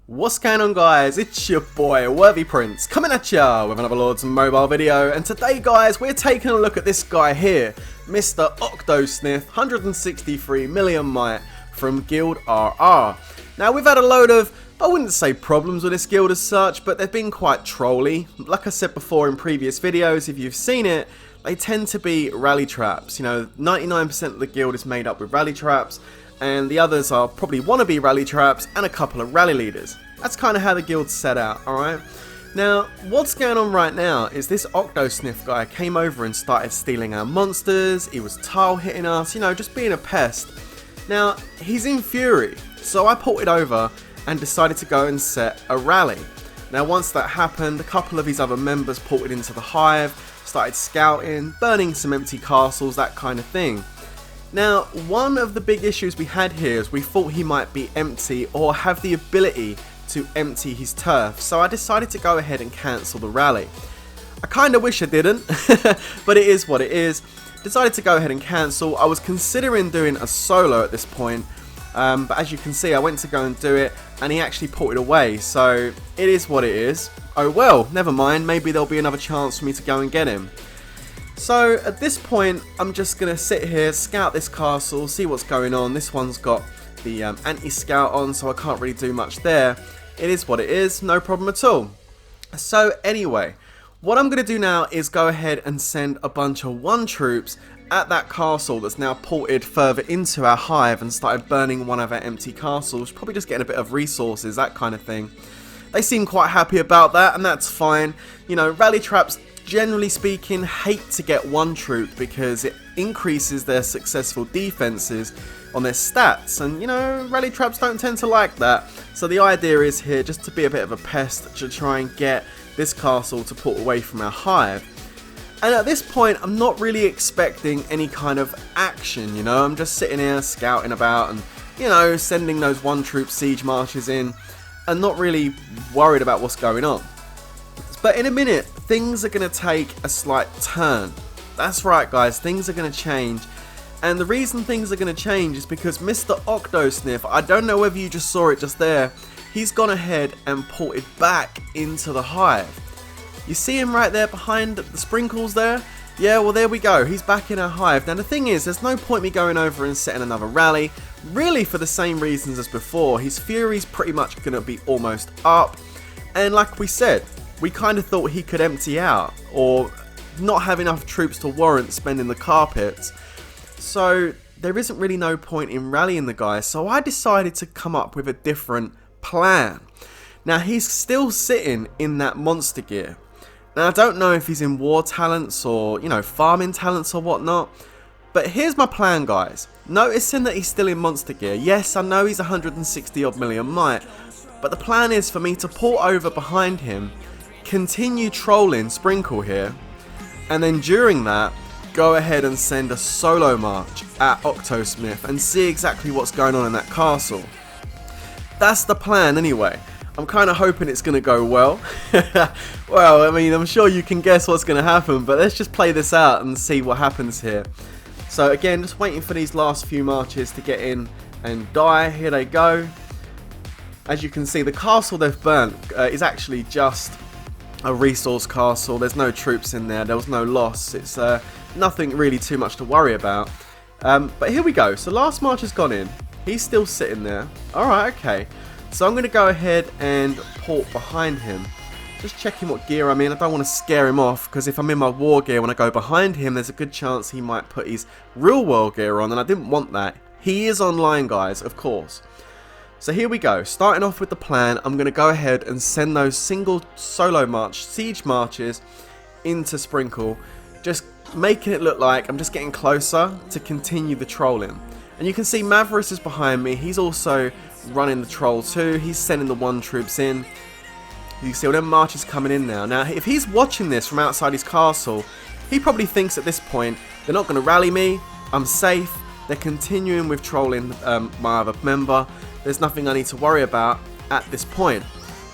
What's going on, guys? It's your boy Worthy Prince coming at ya with another Lords Mobile video, and today, guys, we're taking a look at this guy here, Mr. Octosniff, 163 million might from Guild RR. Now, we've had a load of, I wouldn't say problems with this guild as such, but they've been quite trolly. Like I said before in previous videos, if you've seen it, they tend to be rally traps. You know, 99% of the guild is made up with rally traps, and the others are probably wannabe rally traps and a couple of rally leaders. That's kind of how the guild's set out, alright? Now, what's going on right now is this Octosniff guy came over and started stealing our monsters. He was tile hitting us, you know, just being a pest. Now, he's in fury, so I ported over and decided to go and set a rally. Now, once that happened, a couple of his other members ported into the hive, started scouting, burning some empty castles, that kind of thing. Now, one of the big issues we had here is we thought he might be empty or have the ability to empty his turf, so I decided to go ahead and cancel the rally. I kind of wish I didn't, but it is what it is. Decided to go ahead and cancel. I was considering doing a solo at this point, but as you can see, I went to go and do it, and he actually ported away, so it is what it is. Oh well, never mind, maybe there'll be another chance for me to go and get him. So at this point, I'm just going to sit here, scout this castle, see what's going on. This one's got the anti-scout on, so I can't really do much there. It is what it is, no problem at all. So anyway, what I'm going to do now is go ahead and send a bunch of 1 troops at that castle that's now ported further into our hive and started burning one of our empty castles, probably just getting a bit of resources, that kind of thing. They seem quite happy about that, and that's fine. You know, rally traps, generally speaking, hate to get 1 troop because it increases their successful defenses on their stats, and you know, rally traps don't tend to like that. So the idea is here just to be a bit of a pest to try and get this castle to port away from our hive. And at this point, I'm not really expecting any kind of action, you know, I'm just sitting here scouting about and, you know, sending those 1 troop siege marches in and not really worried about what's going on. But in a minute, things are going to take a slight turn. That's right, guys, things are going to change. And the reason things are going to change is because Mr. Octosniff, I don't know whether you just saw it just there, he's gone ahead and ported back into the hive. You see him right there behind the sprinkles there? Yeah, well, there we go, he's back in our hive. Now the thing is, there's no point me going over and setting another rally, really for the same reasons as before. His fury's pretty much going to be almost up, and like we said, we kind of thought he could empty out or not have enough troops to warrant spending the carpets. So there isn't really no point in rallying the guy, so I decided to come up with a different plan. Now he's still sitting in that monster gear. Now I don't know if he's in war talents or, you know, farming talents or whatnot, but here's my plan, guys. Noticing that he's still in monster gear, yes, I know he's 160 odd million might, but the plan is for me to port over behind him, continue trolling Sprinkle here, and then during that, go ahead and send a solo march at Octosniff and see exactly what's going on in that castle. That's the plan anyway. I'm kind of hoping it's going to go well. Well, I mean, I'm sure you can guess what's going to happen, but let's just play this out and see what happens here. So again, just waiting for these last few marches to get in and die. Here they go. As you can see, the castle they've burnt is actually just a resource castle. There's no troops in there. There was no loss. It's nothing really too much to worry about. But here we go. So last march has gone in. He's still sitting there. Alright, okay. So I'm going to go ahead and port behind him. Just checking what gear I'm in. I don't want to scare him off, because if I'm in my war gear when I go behind him, there's a good chance he might put his real world gear on, and I didn't want that. He is online, guys, of course. So here we go. Starting off with the plan, I'm going to go ahead and send those single solo march, siege marches into Sprinkle, just making it look like I'm just getting closer to continue the trolling. And you can see Maverick is behind me. He's also running the troll too. He's sending the 1 troops in. You see all them marches coming in now. Now, if he's watching this from outside his castle, he probably thinks at this point, they're not going to rally me. I'm safe. They're continuing with trolling my other member. There's nothing I need to worry about at this point.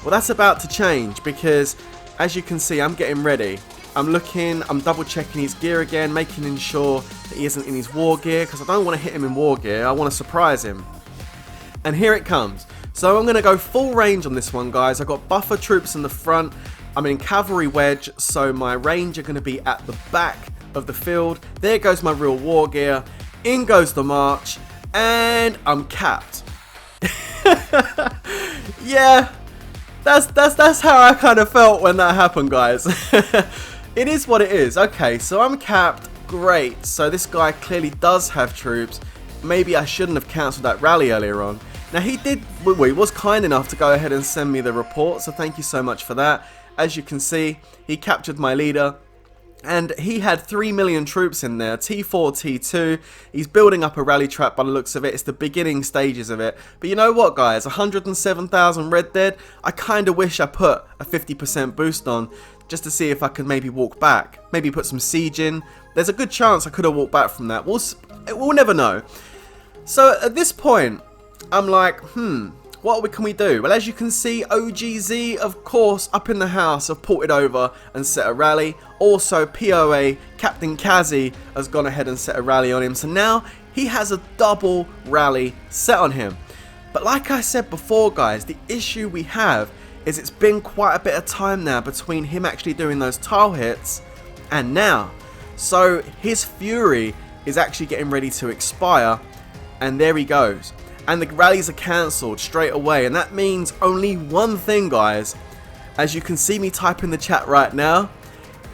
Well, that's about to change, because as you can see, I'm getting ready I'm looking, I'm double checking his gear again, making sure that he isn't in his war gear, because I don't want to hit him in war gear, I want to surprise him. And here it comes. So I'm going to go full range on this one, guys. I've got buffer troops in the front, I'm in cavalry wedge, so my range are going to be at the back of the field. There goes my real war gear, in goes the march, and I'm capped. Yeah, that's how I kind of felt when that happened, guys. It is what it is. Okay, so I'm capped. Great. So this guy clearly does have troops. Maybe I shouldn't have cancelled that rally earlier on. Now he was kind enough to go ahead and send me the report, so thank you so much for that. As you can see, he captured my leader. And he had 3 million troops in there, T4, T2. He's building up a rally trap by the looks of it. It's the beginning stages of it. But you know what, guys? 107,000 Red Dead. I kind of wish I put a 50% boost on just to see if I could maybe walk back. Maybe put some siege in. There's a good chance I could have walked back from that. We'll never know. So at this point, I'm like, what can we do? Well, as you can see, OGZ, of course, up in the house, have ported over and set a rally. Also, POA, Captain Kazi, has gone ahead and set a rally on him. So now he has a double rally set on him. But like I said before, guys, the issue we have is it's been quite a bit of time now between him actually doing those tile hits and now. So his fury is actually getting ready to expire, and there he goes. And the rallies are cancelled straight away, and that means only one thing, guys. As you can see me type in the chat right now,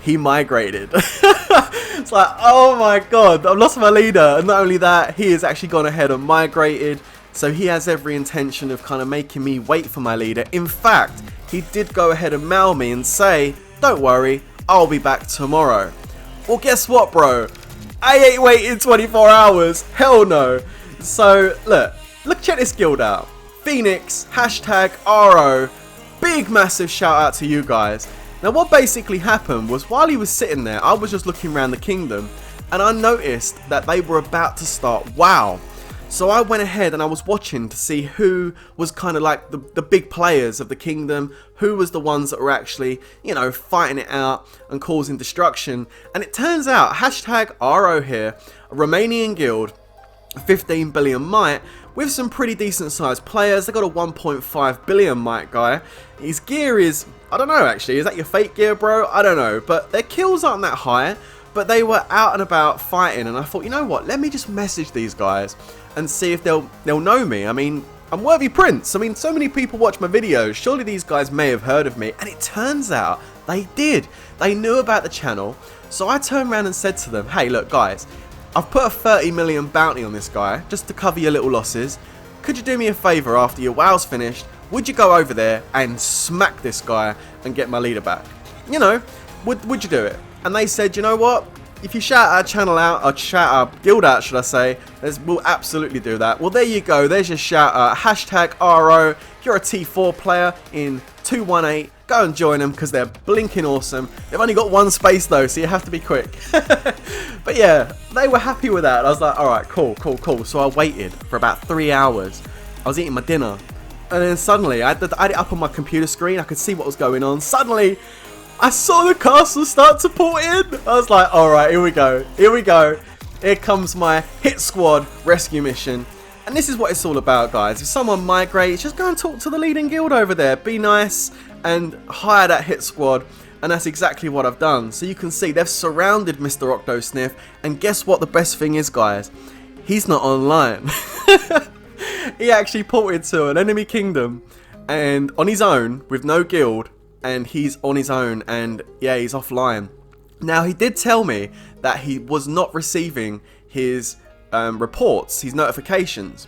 he migrated. It's like, oh my god, I've lost my leader. And not only that, he has actually gone ahead and migrated. So he has every intention of kind of making me wait for my leader. In fact, he did go ahead and mail me and say, don't worry, I'll be back tomorrow. Well, guess what, bro? I ain't waiting 24 hours. Hell no. So, look, check this guild out. Phoenix, hashtag RO. Big massive shout out to you guys. Now what basically happened was while he was sitting there, I was just looking around the kingdom and I noticed that they were about to start WoW. So I went ahead and I was watching to see who was kind of like the big players of the kingdom, who was the ones that were actually, you know, fighting it out and causing destruction. And it turns out, hashtag RO here, a Romanian guild, 15 billion might, with some pretty decent sized players. They got a 1.5 billion might guy. His gear is, I don't know actually, is that your fake gear, bro? I don't know, but their kills aren't that high. But they were out and about fighting, and I thought, you know what, let me just message these guys and see if they'll know me. I mean, I'm Worthy Prince. I mean, so many people watch my videos. Surely these guys may have heard of me. And it turns out they did. They knew about the channel. So I turned around and said to them, hey, look, guys, I've put a 30 million bounty on this guy just to cover your little losses. Could you do me a favor after your WoW's finished? Would you go over there and smack this guy and get my leader back? You know, would you do it? And they said, you know what? If you shout our channel out, or shout our guild out, should I say, we'll absolutely do that. Well, there you go. There's your shout out. Hashtag RO. If you're a T4 player in 218, go and join them because they're blinking awesome. They've only got one space though, so you have to be quick. But yeah, they were happy with that. I was like, all right, cool. So I waited for about 3 hours. I was eating my dinner. And then suddenly, I had it up on my computer screen. I could see what was going on. Suddenly, I saw the castle start to port in. I was like, alright, here we go. Here comes my hit squad rescue mission. And this is what it's all about, guys. If someone migrates, just go and talk to the leading guild over there. Be nice and hire that hit squad. And that's exactly what I've done. So you can see they've surrounded Mr. Octosniff. And guess what the best thing is, guys? He's not online. He actually ported to an enemy kingdom and on his own with no guild. And he's on his own, and yeah, he's offline. Now, he did tell me that he was not receiving his reports, his notifications.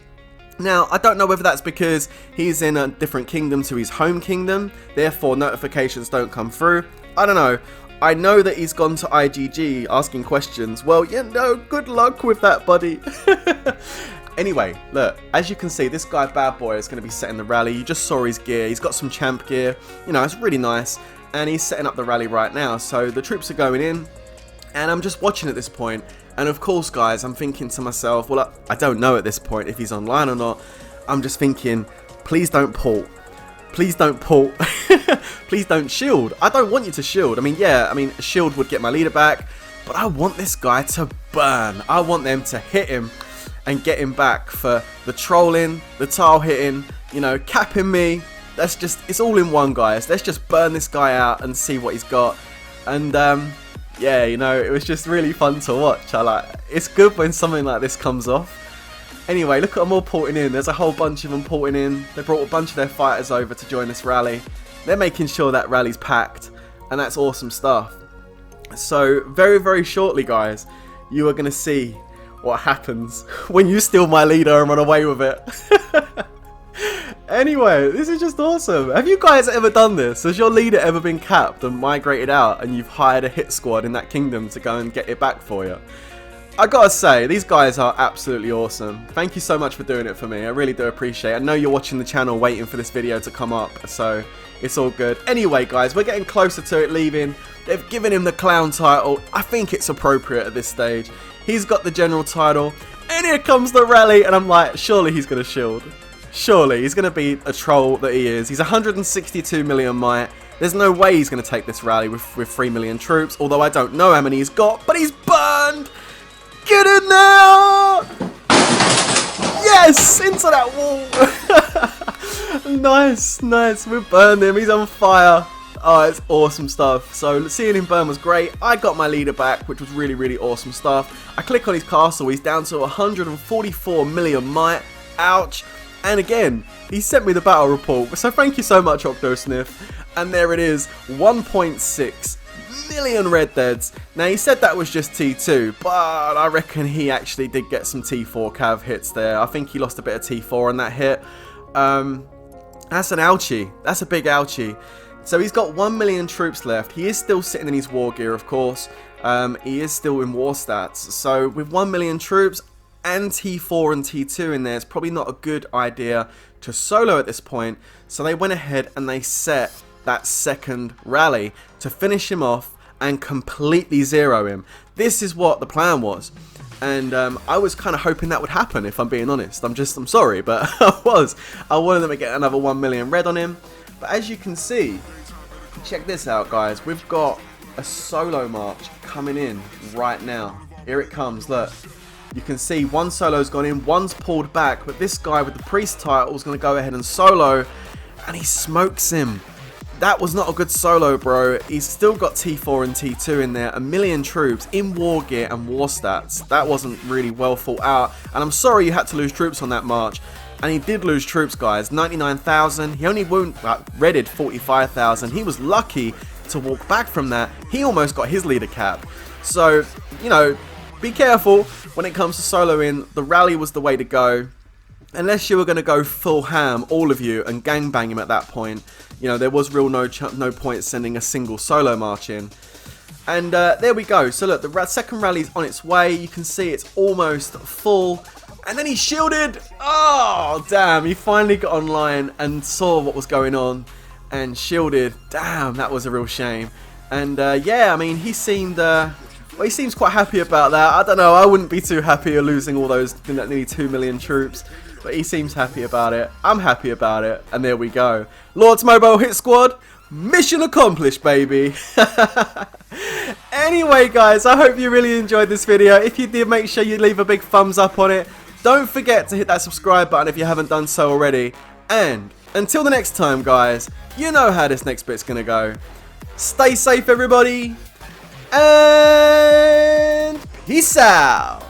Now, I don't know whether that's because he's in a different kingdom to his home kingdom, therefore notifications don't come through. I don't know. I know that he's gone to IGG asking questions. Well, you know, good luck with that, buddy. Anyway, look, as you can see, this guy Bad Boy is going to be setting the rally. You just saw his gear. He's got some champ gear. You know, it's really nice. And he's setting up the rally right now. So the troops are going in. And I'm just watching at this point. And of course, guys, I'm thinking to myself, well, I don't know at this point if he's online or not. I'm just thinking, please don't port. please don't pull. Please don't shield. I don't want you to shield. I mean, yeah, a shield would get my leader back, but I want this guy to burn. I want them to hit him and get him back for the trolling, the tile hitting, you know, capping me. It's all in one, guys. Let's just burn this guy out and see what he's got. And yeah, you know, it was just really fun to watch. It's good when something like this comes off. Anyway, look at them all porting in. There's a whole bunch of them porting in. They brought a bunch of their fighters over to join this rally. They're making sure that rally's packed, and that's awesome stuff. So very, very shortly, guys, you are going to see what happens when you steal my leader and run away with it. Anyway, this is just awesome. Have you guys ever done this? Has your leader ever been capped and migrated out, and you've hired a hit squad in that kingdom to go and get it back for you? I gotta say, these guys are absolutely awesome. Thank you so much for doing it for me. I really do appreciate it. I know you're watching the channel waiting for this video to come up, so it's all good. Anyway, guys, we're getting closer to it leaving. They've given him the clown title. I think it's appropriate at this stage. He's got the general title, and here comes the rally, and I'm like, surely he's gonna shield. Surely he's gonna be a troll that he is. He's 162 million might. There's no way he's gonna take this rally with 3 million troops, although I don't know how many he's got, but he's burned! Get in there! Yes! Into that wall! Nice, nice. We burned him. He's on fire. Oh, it's awesome stuff. So seeing him burn was great. I got my leader back, which was really, really awesome stuff. I click on his castle. He's down to 144 million might. Ouch. And again, he sent me the battle report. So thank you so much, Octosniff. And there it is. 1.6 million red deads. Now he said that was just T2, but I reckon he actually did get some T4 cav hits there. I think he lost a bit of T4 on that hit. That's an ouchie. That's a big ouchie. So he's got 1 million troops left. He is still sitting in his war gear, of course. He is still in war stats. So with 1 million troops and T4 and T2 in there, it's probably not a good idea to solo at this point. So they went ahead and they set that second rally to finish him off and completely zero him. This is what the plan was, and I was kind of hoping that would happen, if I'm being honest. I'm sorry, but I wanted them to get another 1 million red on him. But as you can see, check this out, guys, we've got a solo march coming in right now. Here it comes. Look, you can see one solo's gone in, one's pulled back, but this guy with the priest title is going to go ahead and solo, and he smokes him. That was not a good solo, bro. He's still got T4 and T2 in there, 1 million troops in war gear and war stats. That wasn't really well thought out, and I'm sorry you had to lose troops on that march. And he did lose troops, guys. 99,000. He only redded 45,000. He was lucky to walk back from that. He almost got his leader cap. So, you know, be careful when it comes to soloing. The rally was the way to go. Unless you were going to go full ham, all of you, and gangbang him at that point. You know, there was no point sending a single solo march in. And there we go. So look, the second rally's on its way. You can see it's almost full. And then he shielded. Oh, damn. He finally got online and saw what was going on and shielded. Damn, that was a real shame. And yeah, I mean, he seemed... well, he seems quite happy about that. I don't know. I wouldn't be too happy of losing all those nearly 2 million troops. But he seems happy about it. I'm happy about it. And there we go. Lords Mobile Hit Squad. Mission accomplished, baby. Anyway, guys, I hope you really enjoyed this video. If you did, make sure you leave a big thumbs up on it. Don't forget to hit that subscribe button if you haven't done so already. And until the next time, guys, you know how this next bit's going to go. Stay safe, everybody. And peace out.